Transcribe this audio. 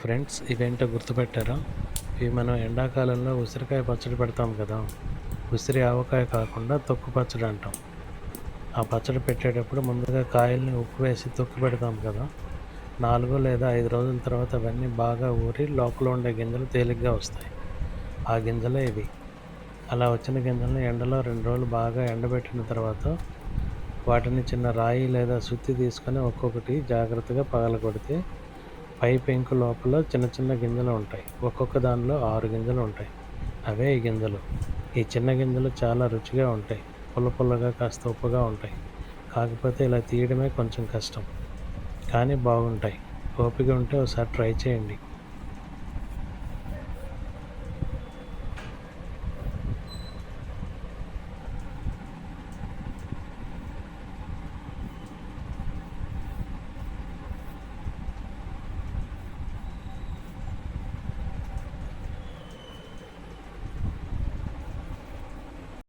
Friends, ఇవేంటో గుర్తుపెట్టారా? ఇవి మనం ఎండాకాలంలో ఉసిరికాయ పచ్చడి పెడతాం కదా! ఉసిరి ఆవకాయ కాకుండా తొక్కు పచ్చడి అంటాం. ఆ పచ్చడి పెట్టేటప్పుడు ముందుగా కాయల్ని ఉప్పు వేసి తొక్కు పెడతాం కదా! 4 లేదా 5 రోజుల తర్వాత అవన్నీ బాగా ఊరి లోపల ఉండే గింజలు తేలిగ్గా వస్తాయి. ఆ గింజలే ఇవి. అలా వచ్చిన గింజల్ని ఎండలో 2 రోజులు బాగా ఎండబెట్టిన తర్వాత వాటిని చిన్న రాయి లేదా సుత్తి తీసుకొని ఒక్కొక్కటి జాగ్రత్తగా పగలగొడితే పై పెంకు లోపల చిన్న చిన్న గింజలు ఉంటాయి. ఒక్కొక్క దానిలో 6 గింజలు ఉంటాయి. అవే ఈ గింజలు. ఈ చిన్న గింజలు చాలా రుచిగా ఉంటాయి. పుల్ల పుల్లగా కాస్త ఉప్పుగా ఉంటాయి. కాకపోతే ఇలా తీయడమే కొంచెం కష్టం. కానీ బాగుంటాయి. ఓపిక ఉంటే ఒకసారి ట్రై చేయండి.